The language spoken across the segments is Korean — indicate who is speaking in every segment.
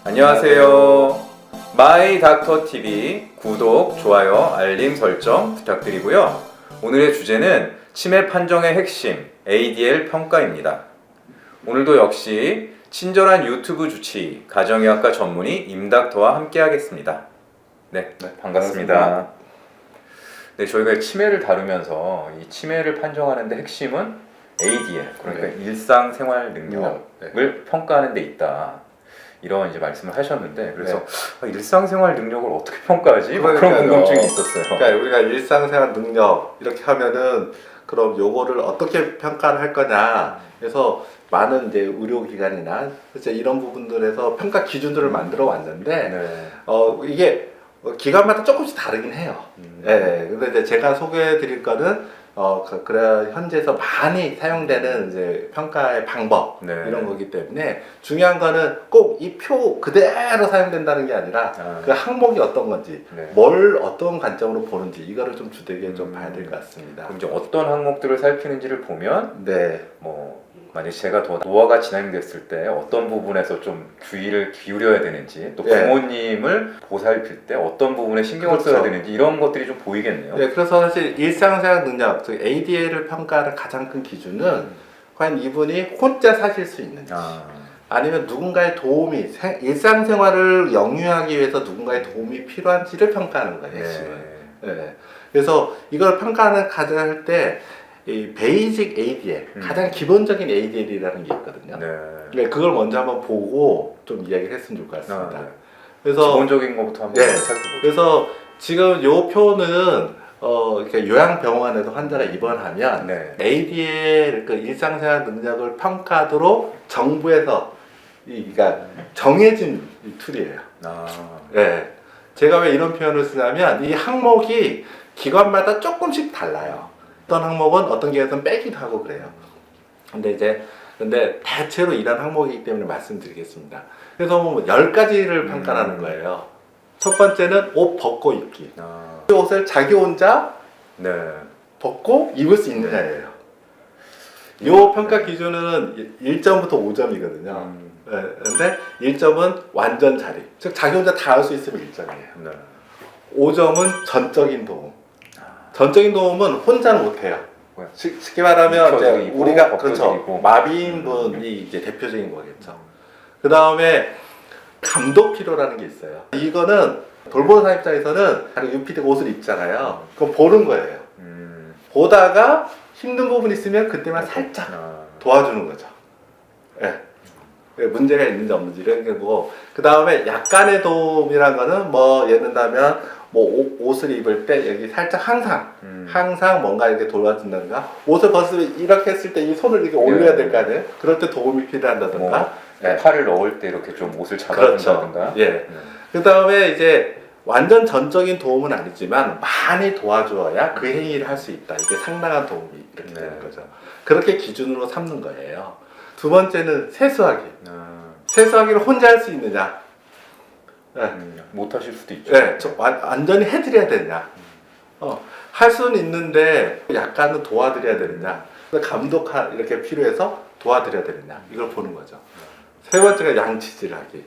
Speaker 1: 안녕하세요. 마이 닥터 TV 구독, 좋아요, 알림 설정 부탁드리고요. 오늘의 주제는 치매 판정의 핵심 ADL 평가입니다. 오늘도 역시 친절한 유튜브 주치 가정의학과 전문의 임닥터와 함께 하겠습니다. 네, 반갑습니다. 네, 저희가 치매를 다루면서 이 치매를 판정하는 데 핵심은 ADL, 그러니까 일상생활 능력을 평가하는 데 있다. 이런 이제 말씀을 하셨는데, 그래서 일상생활 능력을 어떻게 평가하지? 그런 궁금증이 있었어요.
Speaker 2: 그러니까 우리가 일상생활 능력 이렇게 하면은 그럼 요거를 어떻게 평가를 할 거냐. 그래서 많은 이제 의료기관이나 이제 이런 부분들에서 평가 기준들을 만들어 왔는데, 이게 기관마다 조금씩 다르긴 해요. 예. 근데 이제 제가 소개해 드릴 거는 그래 현재에서 많이 사용되는 이제 평가의 방법 이런 거기 때문에 중요한 거는 꼭 이 표 그대로 사용된다는 게 아니라 그 항목이 어떤 건지 뭘 어떤 관점으로 보는지 이거를 좀 주되게 좀 봐야 될 것 같습니다.
Speaker 1: 그럼 이제 어떤 항목들을 살피는지를 보면 뭐 만약 제가 더 노화가 진행됐을 때 어떤 부분에서 좀 주의를 기울여야 되는지, 또 부모님을 보살필 때 어떤 부분에 신경을 써야 되는지 이런 것들이 좀 보이겠네요.
Speaker 2: 네, 그래서 사실 일상생활 능력, 즉 ADL을 평가하는 가장 큰 기준은 과연 이분이 혼자 사실 수 있는지, 아니면 누군가의 도움이 일상생활을 영위하기 위해서 누군가의 도움이 필요한지를 평가하는 거예요. 그래서 이걸 평가하는 가장 할 때 이 베이직 ADL, 가장 기본적인 ADL이라는 게 있거든요. 그걸 먼저 한번 보고 좀 이야기를 했으면 좋을 것 같습니다.
Speaker 1: 그래서 기본적인 것부터 한번 살펴보죠.
Speaker 2: 그래서 지금 요 표는 이렇게 요양병원에서 환자가 입원하면 ADL 그 일상생활 능력을 평가하도록 정부에서 그러니까 정해진 툴이에요. 제가 왜 이런 표현을 쓰냐면 이 항목이 기관마다 조금씩 달라요. 어떤 항목은 어떤 기관에서는 빼기도 하고 그래요. 근데 대체로 이런 항목이기 때문에 말씀드리겠습니다. 그래서 뭐 10가지를 평가하는 거예요. 첫 번째는 옷 벗고 입기. 이 옷을 자기 혼자 벗고 입을 수 있느냐예요. 이 평가 기준은 1점부터 5점이거든요. 근데 1점은 완전 자립. 즉 자기 혼자 다 할 수 있으면 1점이에요. 5점은 전적인 도움. 전적인 도움은 혼자는 못해요. 쉽게 말하면 이제 우리가 마비인 분이 이제 대표적인 거겠죠. 그 다음에 감독 필요라는 게 있어요. 이거는 돌보는 사람 입장에서는 UPD가 옷을 입잖아요. 그럼 보는 거예요. 보다가 힘든 부분이 있으면 그때만 살짝 도와주는 거죠. 문제가 있는지 없는지 이런 게 뭐. 그 다음에 약간의 도움이란 거는 뭐 예를 들면 뭐 옷을 입을 때 여기 살짝 항상 뭔가 이렇게 도와준다든가, 옷을 벗으면 이렇게 했을 때 이 손을 이렇게 올려야 될 거 아니에요? 그럴 때 도움이 필요한다든가,
Speaker 1: 팔을 넣을 때 이렇게 좀 옷을 잡아준다든가.
Speaker 2: 그 다음에 이제 완전 전적인 도움은 아니지만 많이 도와줘야 그 행위를 할 수 있다. 이게 상당한 도움이 이렇게 되는 거죠. 그렇게 기준으로 삼는 거예요. 두 번째는 세수하기. 세수하기를 혼자 할 수 있느냐?
Speaker 1: 못 하실 수도 있죠.
Speaker 2: 완전히 해드려야 되냐? 할 수는 있는데 약간은 도와드려야 되느냐? 감독 이렇게 필요해서 도와드려야 되느냐? 이걸 보는 거죠. 세 번째가 양치질하기.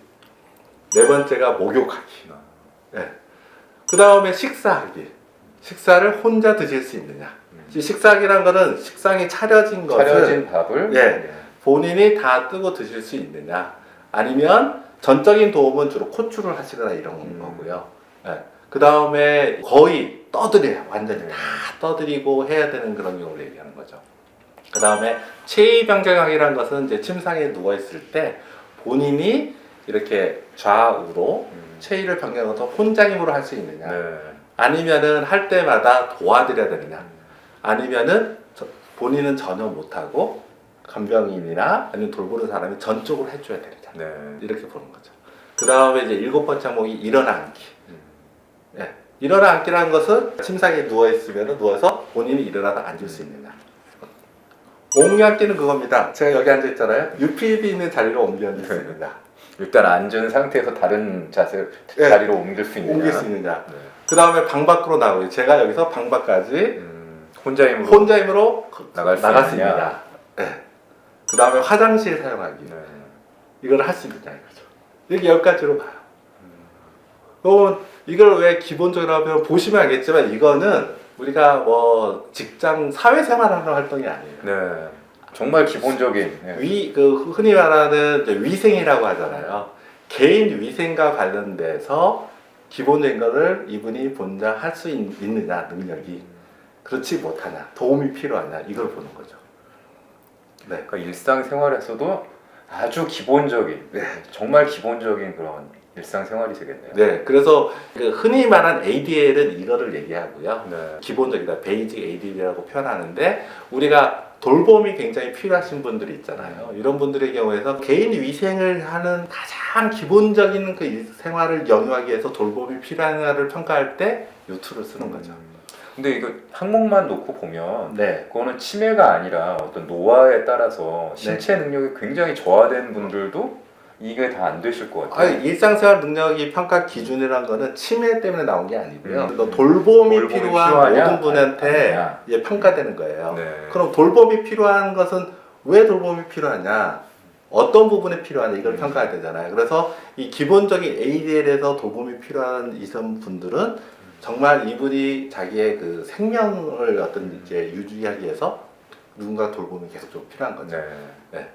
Speaker 2: 네 번째가 목욕하기. 그 다음에 식사하기. 식사를 혼자 드실 수 있느냐? 식사하기란 거는 식상이 차려진 밥을 본인이 다 뜨고 드실 수 있느냐? 아니면 전적인 도움은 주로 코출을 하시거나 이런 거고요. 그 다음에 거의 떠드려요. 완전히 다 떠드리고 해야 되는 그런 경우를 얘기하는 거죠. 그 다음에 체위 변경학이라는 것은 이제 침상에 누워 있을 때 본인이 이렇게 좌우로 체위를 변경해서 혼자 힘으로 할 수 있느냐, 아니면은 할 때마다 도와드려야 되느냐, 아니면은 본인은 전혀 못하고 간병인이나 아니면 돌보는 사람이 전적으로 해줘야 되느냐, 이렇게 보는 거죠. 그 다음에 이제 7번째 항목이 일어나 앉기. 일어나 앉기라는 것은 침상에 누워서 본인이 일어나서 앉을 수 있느냐. 옮겨 앉기는 그겁니다. 제가 여기 앉아 있잖아요. UPD 있는 자리로 옮겨 앉을 수 있느냐.
Speaker 1: 일단 앉은 상태에서 다른 자리로 옮길 수 있느냐.
Speaker 2: 그 다음에 방 밖으로 나오고, 제가 여기서 방 밖까지
Speaker 1: 혼자
Speaker 2: 힘으로
Speaker 1: 나갈 수 있느냐.
Speaker 2: 그 다음에 화장실 사용하기. 이걸 할 수 있느냐 이거죠. 이렇게 10가지로 봐요. 그러면 이걸 왜 기본적으로 하면 보시면 알겠지만 이거는 우리가 뭐 직장 사회생활하는 활동이 아니에요.
Speaker 1: 네. 정말 기본적인. 네.
Speaker 2: 그 흔히 말하는 이제 위생이라고 하잖아요. 개인 위생과 관련돼서 기본적인 거를 이분이 본자 할 수 있느냐 능력이 그렇지 못하냐 도움이 필요하냐 이걸 보는 거죠. 네.
Speaker 1: 그러니까 일상생활에서도 아주 기본적인,
Speaker 2: 네.
Speaker 1: 정말 기본적인 그런 일상생활이 되겠네요.
Speaker 2: 네. 그래서 그 흔히 말한 ADL은 이거를 얘기하고요.
Speaker 1: 네.
Speaker 2: 기본적이다. 베이직 ADL이라고 표현하는데 우리가 돌봄이 굉장히 필요하신 분들이 있잖아요. 이런 분들의 경우에서 개인 위생을 하는 가장 기본적인 그 생활을 영위하기 위해서 돌봄이 필요한가를 평가할 때 이 툴을 쓰는 거죠.
Speaker 1: 근데 이거 항목만 놓고 보면
Speaker 2: 네.
Speaker 1: 그거는 치매가 아니라 어떤 노화에 따라서 신체 능력이 굉장히 저하된 분들도 이게 다 안 되실 것 같아요.
Speaker 2: 아니, 일상생활 능력이 평가 기준이라는 거는 치매 때문에 나온 게 아니고요. 돌봄이 필요한
Speaker 1: 필요하냐?
Speaker 2: 모든 분한테
Speaker 1: 아니냐?
Speaker 2: 이제 평가되는 거예요.
Speaker 1: 네.
Speaker 2: 그럼 돌봄이 필요한 것은 왜 돌봄이 필요하냐? 어떤 부분에 필요하냐? 이걸 평가해야 되잖아요. 그래서 이 기본적인 ADL에서 돌봄이 필요한 이성 분들은 정말 이분이 자기의 그 생명을 어떤 이제 유지하기 위해서 누군가 돌봄이 계속 좀 필요한 거죠.
Speaker 1: 네.
Speaker 2: 네.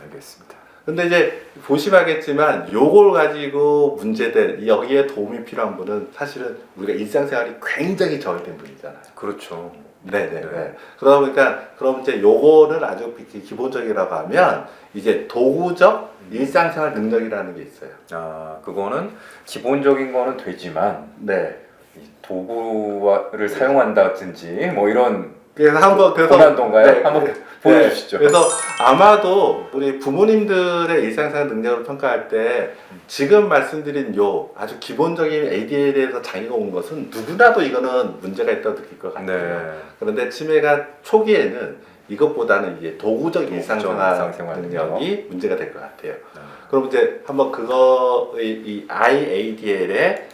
Speaker 1: 알겠습니다.
Speaker 2: 근데 이제 보시면 알겠지만 요걸 가지고 문제된 여기에 도움이 필요한 분은 사실은 우리가 일상생활이 굉장히 저해된 분이잖아요.
Speaker 1: 그렇죠.
Speaker 2: 네네네.
Speaker 1: 네.
Speaker 2: 그러다 보니까 그럼 이제 요거를 아주 기본적이라고 하면 이제 도구적 일상생활 능력이라는 게 있어요.
Speaker 1: 아, 그거는 기본적인 거는 되지만
Speaker 2: 네.
Speaker 1: 이 도구를 사용한다든지 뭐 이런
Speaker 2: 그래서 한번
Speaker 1: 고난도인가요?
Speaker 2: 네,
Speaker 1: 한번
Speaker 2: 네.
Speaker 1: 보여주시죠.
Speaker 2: 그래서 아마도 우리 부모님들의 일상생활 능력을 평가할 때 지금 말씀드린 요 아주 기본적인 ADL에 대해서 장애가 온 것은 누구나도 이거는 문제가 있다고 느낄 것 같아요.
Speaker 1: 네.
Speaker 2: 그런데 치매가 초기에는 이것보다는 이제 도구적 일상생활
Speaker 1: 일상생활
Speaker 2: 능력이 문제가 될 것 같아요.
Speaker 1: 네.
Speaker 2: 그럼 이제 한번 그거의 이 IADL의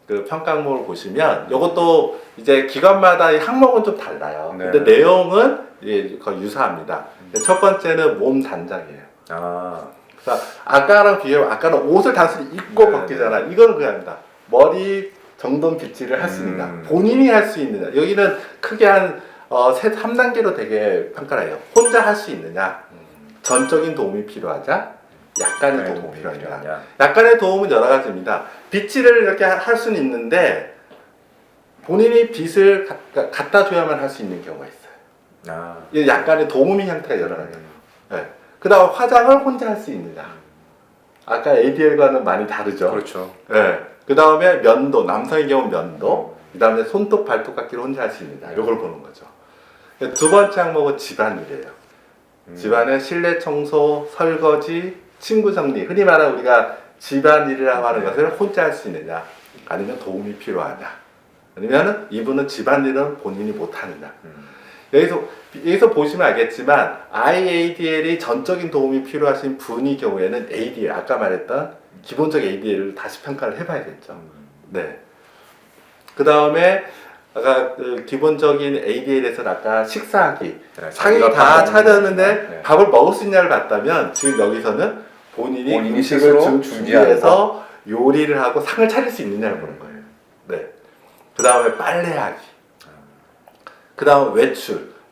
Speaker 2: 그 평가목을 보시면 이것도 이제 기관마다 이 항목은 좀 달라요.
Speaker 1: 네.
Speaker 2: 근데 내용은 이제 거의 유사합니다. 첫 번째는 몸 단장이에요.
Speaker 1: 아,
Speaker 2: 그래서 아까랑 비교하면 아까는 옷을 단순히 입고
Speaker 1: 네,
Speaker 2: 벗기잖아. 이거는 그게 아니다. 머리 정돈 빗질을 할 수 있느냐. 본인이 할 수 있느냐. 여기는 크게 한 3단계로 되게 평가를 해요. 혼자 할 수 있느냐. 전적인 도움이 필요하자. 약간의 도움이 필요하냐. 약간의 도움은 여러 가지입니다. 빗질을 이렇게 할 수는 있는데 본인이 빗을 갖다 줘야만 할 수 있는 경우가 있어요.
Speaker 1: 아,
Speaker 2: 이 약간의 도움의 형태가 여러 가지예요. 네. 그 다음 화장을 혼자 할 수 있느냐. 아까 ADL과는 많이 다르죠.
Speaker 1: 그렇죠.
Speaker 2: 네. 그 다음에 면도, 남성의 경우 면도, 그 다음에 손톱, 발톱 깎기를 혼자 할 수 있느냐. 이걸 보는 거죠. 두 번째 항목은 집안일이에요. 집안의 실내 청소, 설거지, 친구 정리. 흔히 말하는 우리가 집안일이라고 하는 것을 혼자 할 수 있느냐. 아니면 도움이 필요하냐. 아니면 이분은 집안일은 본인이 못하느냐. 여기서 보시면 알겠지만 IADL이 전적인 도움이 필요하신 분의 경우에는 ADL, 아까 말했던 기본적 ADL을 다시 평가를 해봐야겠죠. 네. 그 다음에 아까 그 기본적인 ADL에서는 아까 식사하기
Speaker 1: 네,
Speaker 2: 상이
Speaker 1: 자기가
Speaker 2: 다
Speaker 1: 밥
Speaker 2: 차렸는데
Speaker 1: 먹는 거. 네.
Speaker 2: 밥을 먹을 수 있냐를 봤다면 지금 여기서는 본인이 음식을
Speaker 1: 스스로
Speaker 2: 준비해서 요리를 하고 상을 차릴 수 있느냐를 보는 거예요. 네. 그 다음에 빨래하기. 그 다음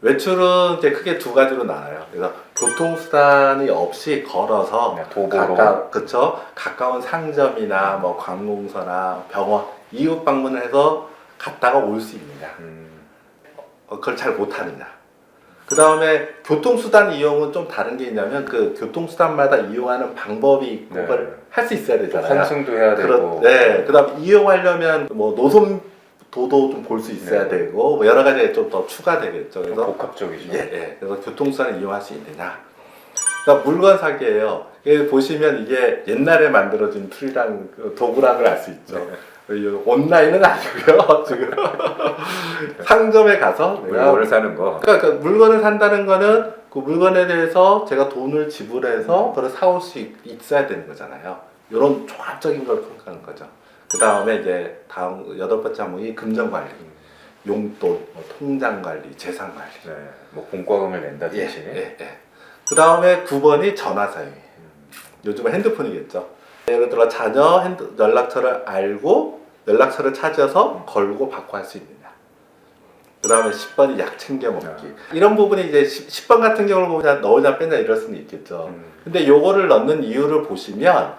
Speaker 2: 외출은 이제 크게 두 가지로 나눠요. 그래서 교통수단이 없이 걸어서
Speaker 1: 도보로.
Speaker 2: 가까운 상점이나 뭐 관공서나 병원 이웃 방문을 해서 갔다가 올 수 있느냐. 그걸 잘 못하느냐. 그 다음에 교통수단 이용은 좀 다른 게 있냐면 그 교통수단마다 이용하는 방법이 있고
Speaker 1: 네.
Speaker 2: 그걸 할 수 있어야 되잖아요.
Speaker 1: 환승도 해야 되고.
Speaker 2: 네. 그 다음 이용하려면 뭐 노선도도 좀 볼 수 있어야
Speaker 1: 네.
Speaker 2: 되고 뭐 여러 가지가 좀 더 추가되겠죠. 그래서
Speaker 1: 복합적이죠.
Speaker 2: 예. 그래서 교통수단을 이용할 수 있느냐. 그러니까 물건 사기예요. 여기 보시면 이게 옛날에 만들어진 툴이랑 도구란 걸 알 수 있죠.
Speaker 1: 네.
Speaker 2: 온라인은 아니고요. 지금 상점에 가서
Speaker 1: 물건을 사는 거.
Speaker 2: 그러니까 그 물건을 산다는 거는 그 물건에 대해서 제가 돈을 지불해서 그걸 사올 수 있어야 되는 거잖아요. 이런 종합적인 걸 평가하는 거죠. 그 다음에 이제 다음 8번째 항목이 금전관리, 용돈, 뭐 통장관리, 재산관리.
Speaker 1: 네. 뭐 공과금을 낸다든지.
Speaker 2: 그 다음에 9번이 전화사용이에요. 요즘은 핸드폰이겠죠. 예를 들어 자녀 연락처를 알고 연락처를 찾아서 걸고 받고 할 수 있느냐. 그 다음에 10번이 약 챙겨 먹기. 이런 부분이 이제 10번 같은 경우를 보면 넣으냐 빼냐 이럴 수는 있겠죠. 근데 요거를 넣는 이유를 보시면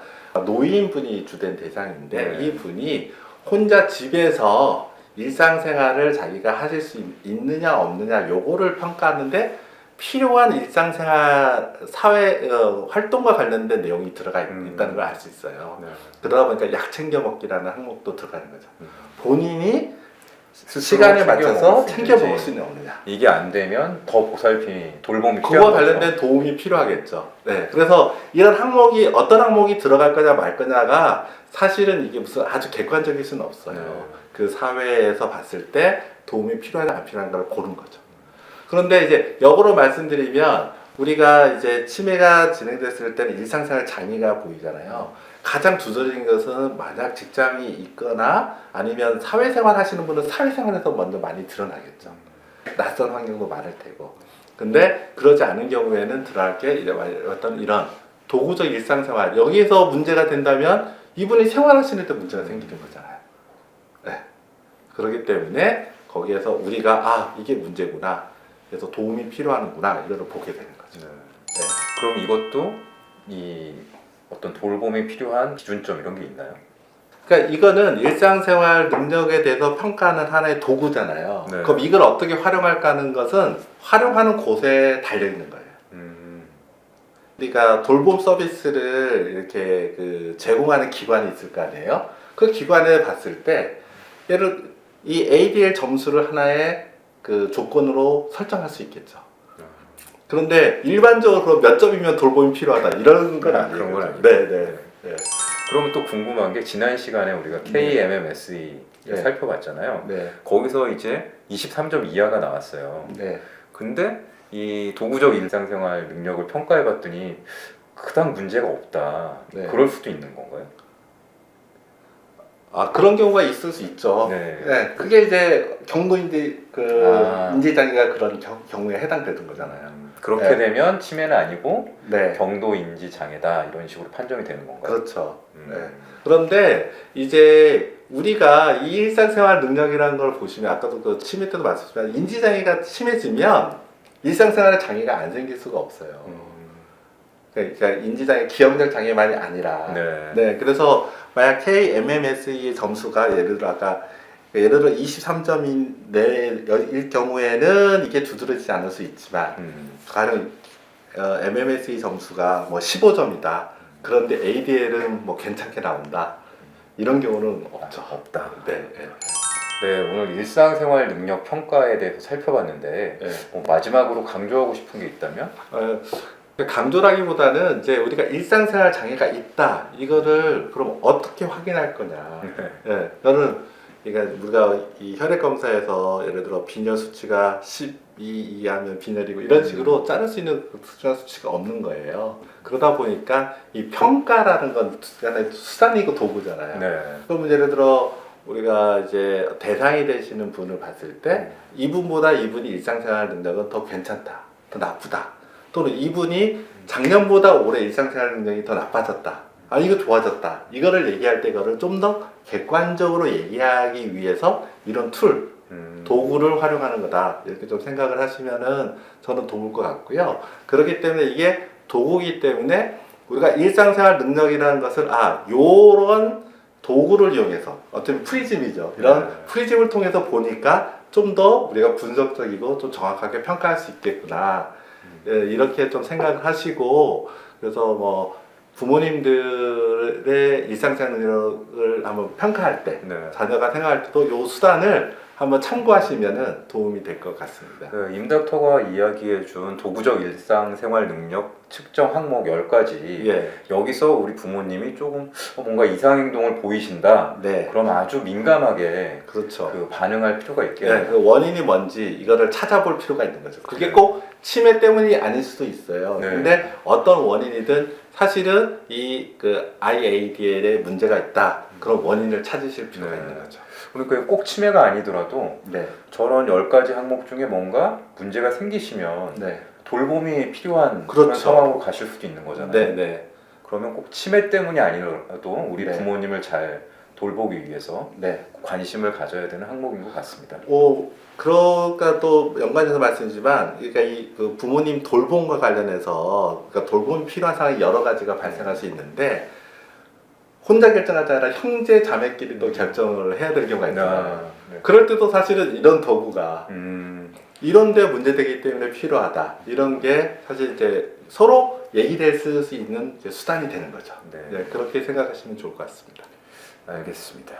Speaker 2: 노인분이 주된 대상인데 이 분이 혼자 집에서 일상생활을 자기가 하실 수 있느냐 없느냐 요거를 평가하는데 필요한 일상생활 사회 활동과 관련된 내용이 들어가 있다는 걸 알 수 있어요. 그러다 보니까 약 챙겨 먹기라는 항목도 들어가는 거죠. 본인이 시간에 맞춰서 챙겨 먹을 수 있는 없느냐.
Speaker 1: 이게 안 되면 더 보살핌이 돌봄이
Speaker 2: 그와
Speaker 1: 필요한
Speaker 2: 관련된
Speaker 1: 거죠.
Speaker 2: 도움이 필요하겠죠. 네, 그래서 이런 항목이 어떤 항목이 들어갈 거냐 말 거냐가 사실은 이게 무슨 아주 객관적일 수는 없어요.
Speaker 1: 네.
Speaker 2: 그 사회에서 봤을 때 도움이 필요하냐 안 필요한가를 고른 거죠. 그런데 이제 역으로 말씀드리면 우리가 이제 치매가 진행됐을 때는 일상생활 장애가 보이잖아요. 가장 두드러진 것은 만약 직장이 있거나 아니면 사회생활 하시는 분은 사회생활에서 먼저 많이 드러나겠죠. 낯선 환경도 많을 테고. 근데 그러지 않은 경우에는 들어갈 게 이제 어떤 이런 도구적 일상생활 여기에서 문제가 된다면 이분이 생활하시는 데 문제가 생기는 거잖아요. 네. 그렇기 때문에 거기에서 우리가 아 이게 문제구나. 그래서 도움이 필요하는구나 이거를 보게 되는 거죠. 네.
Speaker 1: 그럼 이것도 이 어떤 돌봄이 필요한 기준점 이런 게 있나요?
Speaker 2: 그러니까 이거는 일상생활 능력에 대해서 평가하는 하나의 도구잖아요.
Speaker 1: 네.
Speaker 2: 그럼 이걸 어떻게 활용할까 하는 것은 활용하는 곳에 달려 있는 거예요. 우리가 돌봄 서비스를 이렇게 제공하는 기관이 있을 거 아니에요? 그 기관에 봤을 때 이 ADL 점수를 하나의 조건으로 설정할 수 있겠죠. 그런데 일반적으로 몇 점이면 돌봄이 필요하다 이런 건 아니에요.
Speaker 1: 그런 건 아니에요.
Speaker 2: 네.
Speaker 1: 그러면 또 궁금한 게 지난 시간에 우리가 KMMSE 살펴봤잖아요.
Speaker 2: 네.
Speaker 1: 거기서 이제 23점 이하가 나왔어요.
Speaker 2: 네.
Speaker 1: 근데 이 도구적 일상생활 능력을 평가해봤더니 그닥 문제가 없다.
Speaker 2: 네.
Speaker 1: 그럴 수도 있는 건가요?
Speaker 2: 아 그런 경우가 있을 수 있죠.
Speaker 1: 네.
Speaker 2: 그게 이제 경도인지
Speaker 1: 아.
Speaker 2: 인지장애가 그런 경우에 해당되는 거잖아요.
Speaker 1: 그렇게
Speaker 2: 네.
Speaker 1: 되면 치매는 아니고
Speaker 2: 네.
Speaker 1: 경도 인지 장애다 이런 식으로 판정이 되는 건가요?
Speaker 2: 그렇죠. 네. 그런데 이제 우리가 이 일상생활 능력이라는 걸 보시면 아까도 그 치매 때도 말씀드렸지만 인지장애가 심해지면 일상생활에 장애가 안 생길 수가 없어요. 그러니까 인지장애, 기억력 장애만이 아니라.
Speaker 1: 네.
Speaker 2: 그래서 만약 KMMSE 점수가 예를 들어 23점인 내일 경우에는 이게 두드러지지 않을 수 있지만 가령 MMSE 점수가 뭐 15점이다. 그런데 ADL은 뭐 괜찮게 나온다. 이런 경우는 없죠.
Speaker 1: 없다.
Speaker 2: 네.
Speaker 1: 네, 오늘 일상생활 능력 평가에 대해서 살펴봤는데 뭐 마지막으로 강조하고 싶은 게 있다면?
Speaker 2: 강조라기보다는 이제 우리가 일상생활 장애가 있다. 이거를 그럼 어떻게 확인할 거냐. 저는 그러니까 우리가 이 혈액 검사에서 예를 들어 빈혈 수치가 12 이하면 빈혈이고 이런 식으로 자를 수 있는 특정한 수치가 없는 거예요. 그러다 보니까 이 평가라는 건 하나의 수단이고 도구잖아요. 그러면 예를 들어 우리가 이제 대상이 되시는 분을 봤을 때 이분보다 이분이 일상생활 능력은 더 괜찮다, 더 나쁘다. 또는 이분이 작년보다 올해 일상생활 능력이 더 나빠졌다. 아 이거 좋아졌다. 이거를 얘기할 때 이거를 좀 더 객관적으로 얘기하기 위해서 이런 툴, 도구를 활용하는 거다. 이렇게 좀 생각을 하시면은 저는 도울 것 같고요. 그렇기 때문에 이게 도구이기 때문에 우리가 일상생활 능력이라는 것을 요런 도구를 이용해서 어떤 프리즘이죠. 이런 프리즘을 통해서 보니까 좀 더 우리가 분석적이고 좀 정확하게 평가할 수 있겠구나. 이렇게 좀 생각을 하시고 그래서 뭐 부모님들의 일상생활 능력을 한번 평가할 때 자녀가 생각할 때도 이 수단을 한번 참고하시면 도움이 될 것 같습니다.
Speaker 1: 임 닥터가 이야기해준 도구적 일상생활 능력 측정 항목 10가지 여기서 우리 부모님이 조금 뭔가 이상행동을 보이신다. 그럼 아주 민감하게
Speaker 2: 그렇죠.
Speaker 1: 반응할 필요가 있겠네요.
Speaker 2: 그 원인이 뭔지 이거를 찾아볼 필요가 있는 거죠. 그게 꼭 치매 때문이 아닐 수도 있어요. 근데 어떤 원인이든 사실은 이 IADL에 문제가 있다. 그런 원인을 찾으실 필요가 있는 거죠.
Speaker 1: 그러니까 꼭 치매가 아니더라도 저런 10가지 항목 중에 뭔가 문제가 생기시면 돌봄이 필요한 그런 상황으로 가실 수도 있는 거잖아요. 그러면 꼭 치매 때문이 아니라도 우리
Speaker 2: 네.
Speaker 1: 부모님을 잘 돌보기 위해서
Speaker 2: 네.
Speaker 1: 관심을 가져야 되는 항목인 것 같습니다.
Speaker 2: 그러니까 또 연관해서 말씀이지만, 그러니까 그 부모님 돌봄과 관련해서, 그러니까 돌봄이 필요한 상황이 여러 가지가 발생할 수 있는데, 혼자 결정하지 않아 형제 자매끼리 또 결정을 해야 될 경우가 있잖아요.
Speaker 1: 네.
Speaker 2: 그럴 때도 사실은 이런 도구가 이런 데 문제되기 때문에 필요하다. 이런 게 사실 이제 서로 얘기를 쓸 수 있는 이제 수단이 되는 거죠.
Speaker 1: 네.
Speaker 2: 네, 그렇게 생각하시면 좋을 것 같습니다.
Speaker 1: 알겠습니다.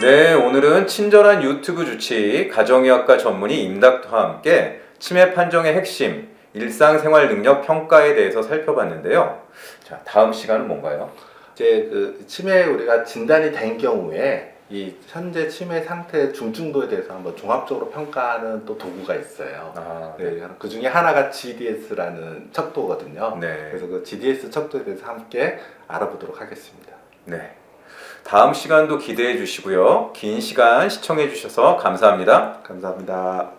Speaker 1: 네, 오늘은 친절한 유튜브 주치 가정의학과 전문의 임닥터와 함께 치매 판정의 핵심, 일상생활 능력 평가에 대해서 살펴봤는데요. 자, 다음 시간은 뭔가요?
Speaker 2: 이제 그 치매 우리가 진단이 된 경우에 이 현재 치매 상태의 중증도에 대해서 한번 종합적으로 평가하는 또 도구가 있어요. 네, 그 중에 하나가 GDS라는 척도거든요.
Speaker 1: 네.
Speaker 2: 그래서 그 GDS 척도에 대해서 함께 알아보도록 하겠습니다.
Speaker 1: 네. 다음 시간도 기대해 주시고요. 긴 시간 시청해 주셔서 감사합니다.
Speaker 2: 감사합니다.